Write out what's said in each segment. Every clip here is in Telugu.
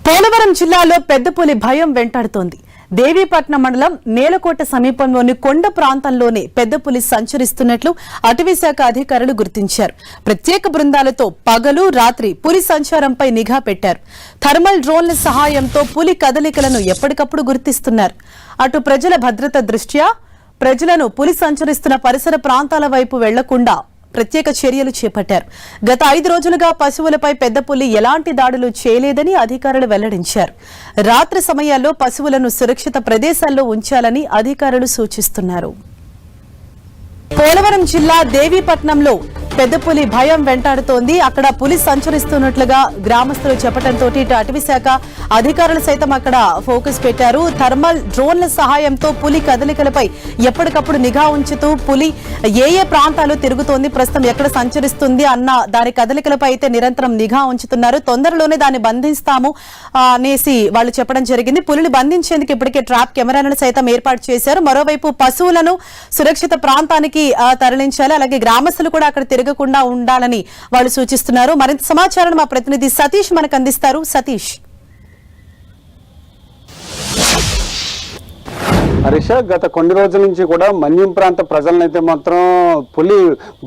పోలవరం జిల్లాలో పెద్ద పులి భయం వెంటాడుతోంది. దేవీపట్నం మండలం నేలకోట సమీపంలోని కొండ ప్రాంతంలోనే పెద్ద పులి సంచరిస్తున్నట్లు అటవీశాఖ అధికారులు గుర్తించారు. ప్రత్యేక బృందాలతో పగలు రాత్రి పులి సంచారంపై నిఘా పెట్టారు. థర్మల్ డ్రోన్ల సహాయంతో పులి కదలికలను ఎప్పటికప్పుడు గుర్తిస్తున్నారు. అటు ప్రజల భద్రత దృష్ట్యా ప్రజలను పులి సంచరిస్తున్న పరిసర ప్రాంతాల వైపు వెళ్లకుండా ప్రత్యేక చర్యలు చేపట్టారు. గత 5 రోజులుగా పశువులపై పెద్ద పులి ఎలాంటి దాడులు చేయలేదని అధికారులు వెల్లడించారు. రాత్రి సమయాల్లో పశువులను సురక్షిత ప్రదేశాల్లో ఉంచాలని అధికారులు సూచిస్తున్నారు. పోలవరం జిల్లా దేవీపట్నంలో పెద్ద పులి భయం వెంటాడుతోంది. అక్కడ పులి సంచరిస్తున్నట్లుగా గ్రామస్తులు చెప్పడంతో ఇటు అటవీశాఖ అధికారులు సైతం అక్కడ ఫోకస్ పెట్టారు. థర్మల్ డ్రోన్ల సహాయంతో పులి కదలికలపై ఎప్పటికప్పుడు నిఘా ఉంచుతూ పులి ఏ ప్రాంతాలు తిరుగుతోంది, ప్రస్తుతం ఎక్కడ సంచరిస్తుంది అన్న దాని కదలికలపై అయితే నిరంతరం నిఘా ఉంచుతున్నారు. తొందరలోనే దాన్ని బంధిస్తాము అనేసి వాళ్ళు చెప్పడం జరిగింది. పులిని బంధించేందుకు ఇప్పటికే ట్రాప్ కెమెరాలను సైతం ఏర్పాటు చేశారు. మరోవైపు పశువులను సురక్షిత ప్రాంతానికి తరలించాలి. అలాగే గ్రామస్తులు కూడా అక్కడ తిరగకుండా ఉండాలని వాళ్ళు సూచిస్తున్నారు. మరింత సమాచారం మా ప్రతినిధి సతీష్ మనకు అందిస్తారు. సతీష్. హరీష, గత కొన్ని రోజుల నుంచి కూడా మన్యం ప్రాంత ప్రజలనైతే మాత్రం పులి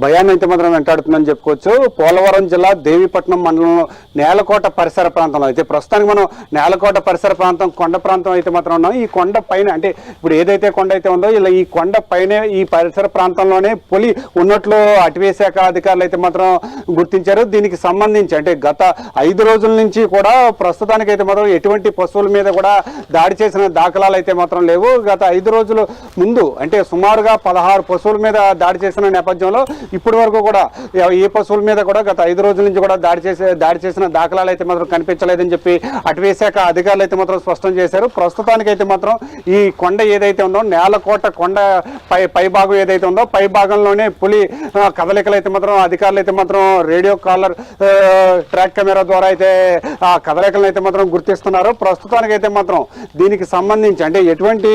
భయాన్ని అయితే మాత్రం వెంటాడుతుందని చెప్పుకోవచ్చు. పోలవరం జిల్లా దేవీపట్నం మండలంలో నేలకోట పరిసర ప్రాంతంలో అయితే ప్రస్తుతానికి మనం నేలకోట పరిసర ప్రాంతం కొండ ప్రాంతం అయితే మాత్రం ఉన్నాం. ఈ కొండ పైన అంటే ఇప్పుడు ఏదైతే కొండ అయితే ఉందో ఇలా ఈ కొండ పైనే ఈ పరిసర ప్రాంతంలోనే పులి ఉన్నట్లు అటవీశాఖ అధికారులు అయితే మాత్రం గుర్తించారు. దీనికి సంబంధించి అంటే గత 5 రోజుల నుంచి కూడా ప్రస్తుతానికి అయితే మాత్రం ఎటువంటి పశువుల మీద కూడా దాడి చేసిన దాఖలాలు అయితే మాత్రం లేవు. గత 5 రోజుల ముందు అంటే సుమారుగా 16 పశువుల మీద దాడి చేసిన నేపథ్యంలో ఇప్పటి వరకు కూడా ఏ పశువుల మీద కూడా గత 5 రోజుల నుంచి కూడా దాడి చేసిన దాఖలాలు అయితే మాత్రం కనిపించలేదని చెప్పి అటవీశాఖ అధికారులు అయితే మాత్రం స్పష్టం చేశారు. ప్రస్తుతానికి అయితే మాత్రం ఈ కొండ ఏదైతే ఉందో నేలకోట కొండ పై భాగం ఏదైతే ఉందో పై భాగంలోనే పులి కదలికలు అయితే మాత్రం అధికారులు అయితే మాత్రం రేడియో కాలర్ ట్రాక్ కెమెరా ద్వారా అయితే ఆ కదలికలను అయితే మాత్రం గుర్తిస్తున్నారు. ప్రస్తుతానికి అయితే మాత్రం దీనికి సంబంధించి అంటే ఎటువంటి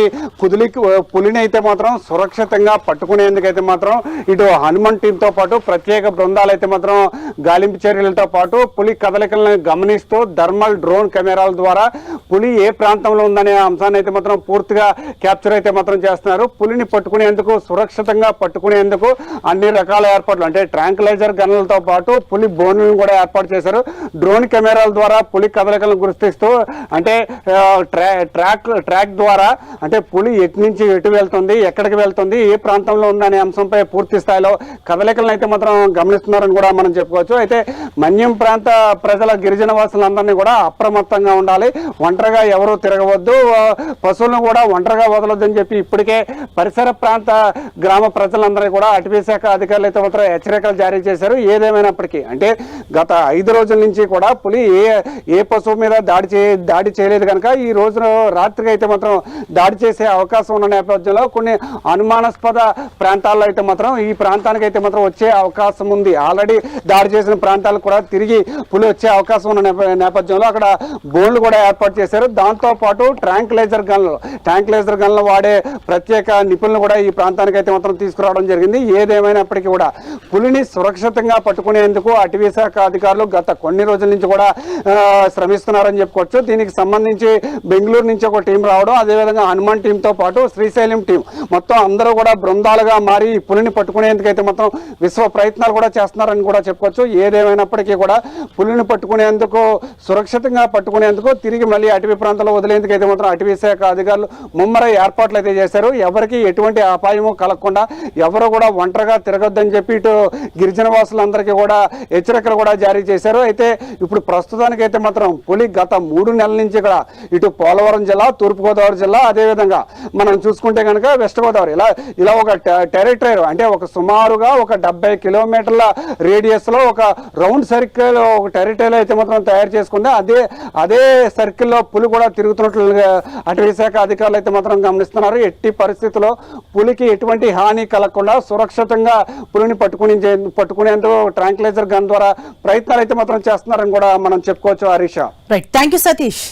పులిని అయితే మాత్రం సురక్షితంగా పట్టుకునేందుకైతే మాత్రం ఇటు హనుమాన్ టీంతో పాటు ప్రత్యేక బృందాలు అయితే మాత్రం గాలింపు చర్యలతో పాటు పులి కదలికలను గమనిస్తూ థర్మల్ డ్రోన్ కెమెరాల ద్వారా పులి ఏ ప్రాంతంలో ఉందనే అంశాన్ని అయితే మాత్రం పూర్తిగా క్యాప్చర్ అయితే మాత్రం చేస్తున్నారు. పులిని పట్టుకునేందుకు సురక్షితంగా పట్టుకునేందుకు అన్ని రకాల ఏర్పాట్లు అంటే ట్రాంక్లైజర్ గన్లతో పాటు పులి బోన్లను కూడా ఏర్పాటు చేశారు. డ్రోన్ కెమెరాల ద్వారా పులి కదలికలను గుర్తిస్తూ అంటే ట్రాక్ ద్వారా అంటే పులి ఎటు నుంచి ఎటు వెళ్తుంది, ఎక్కడికి వెళ్తుంది, ఏ ప్రాంతంలో ఉందనే అంశంపై పూర్తి స్థాయిలో కదలికలను అయితే మాత్రం గమనిస్తున్నారని కూడా మనం చెప్పుకోవచ్చు. అయితే మన్యం ప్రాంత ప్రజల గిరిజన వాసులందరినీ కూడా అప్రమత్తంగా ఉండాలి, ఒంటరిగా ఎవరూ తిరగవద్దు, పశువులను కూడా ఒంటరిగా వదలొద్దని చెప్పి ఇప్పటికే పరిసర ప్రాంత గ్రామ ప్రజలందరూ కూడా అటవీశాఖ అధికారులు అయితే మాత్రం హెచ్చరికలు జారీ చేశారు. ఏదేమైనప్పటికీ అంటే గత 5 రోజుల నుంచి కూడా పులి ఏ పశువు మీద దాడి చేయలేదు కనుక ఈ రోజు రాత్రికి అయితే మాత్రం దాడి చేసే అవకాశం ఉన్న నేపథ్యంలో కొన్ని అనుమానాస్పద ప్రాంతాల్లో అయితే మాత్రం ఈ ప్రాంతానికి అయితే మాత్రం వచ్చే అవకాశం ఉంది. ఆల్రెడీ దాడి చేసిన ప్రాంతాలకు కూడా తిరిగి పులి వచ్చే అవకాశం ఉన్న నేపథ్యంలో అక్కడ బోన్లు కూడా ఏర్పాటు చేశారు. దాంతోపాటు ట్రాంక్లైజర్ గన్లు వాడే ప్రత్యేక నిపుణులు కూడా ఈ ప్రాంతానికి అయితే మాత్రం తీసుకురావడం జరిగింది. ఏదేమైనప్పటికీ కూడా పులిని సురక్షితంగా పట్టుకునేందుకు అటవీశాఖ అధికారులు గత కొన్ని రోజుల నుంచి కూడా శ్రమిస్తున్నారని చెప్పుకోవచ్చు. దీనికి సంబంధించి బెంగళూరు నుంచి ఒక టీం రావడం, అదేవిధంగా హనుమాన్ టీంతో పాటు శ్రీశైలం టీం మొత్తం అందరూ కూడా బృందాలుగా మారి పులిని పట్టుకునేందుకైతే మొత్తం విశ్వ ప్రయత్నాలు కూడా చేస్తున్నారని కూడా చెప్పుకోవచ్చు. ఏదేమైనప్పటికీ కూడా పులిని పట్టుకునేందుకు సురక్షితంగా పట్టుకునేందుకు తిరిగి మళ్ళీ అటవీ ప్రాంతంలో వదిలేందుకు అయితే మాత్రం అటవీశాఖ అధికారులు ముమ్మర ఏర్పాట్లు అయితే చేశారు. ఎవరికి ఎటువంటి అపాయము కలగకుండా ఎవరు కూడా ఒంటరిగా తిరగొద్దని చెప్పి ఇటు గిరిజన వాసులందరికీ కూడా హెచ్చరికలు కూడా జారీ చేశారు. అయితే ఇప్పుడు ప్రస్తుతానికి అయితే మాత్రం పులి గత 3 నెలల నుంచి కూడా ఇటు పోలవరం జిల్లా, తూర్పుగోదావరి జిల్లా, అదేవిధంగా మనం చూసుకుంటే కనుక వెస్ట్ గోదావరి ఇలా ఒక టెరిటరీ అంటే ఒక సుమారుగా ఒక 70 కిలోమీటర్ల రేడియస్ లో ఒక రౌండ్ సర్కిల్ ఒక టెరిటరీ అయితే మాత్రం తయారు చేసుకుంది. అదే సర్కిల్లో పులి కూడా తిరుగుతున్నట్లు అటవీశాఖ అధికారులు అయితే మాత్రం గమనిస్తున్నారు. ఎట్టి పరిస్థితుల్లో పులికి ఎటువంటి హాని కలగకుండా సురక్షితంగా పులిని పట్టుకునేందుకు ట్రాంక్లైజర్ గన్ ద్వారా ప్రయత్నాలు అయితే మాత్రం చేస్తున్నారని కూడా మనం చెప్పుకోవచ్చు. Harisha. Right, thank you Satish.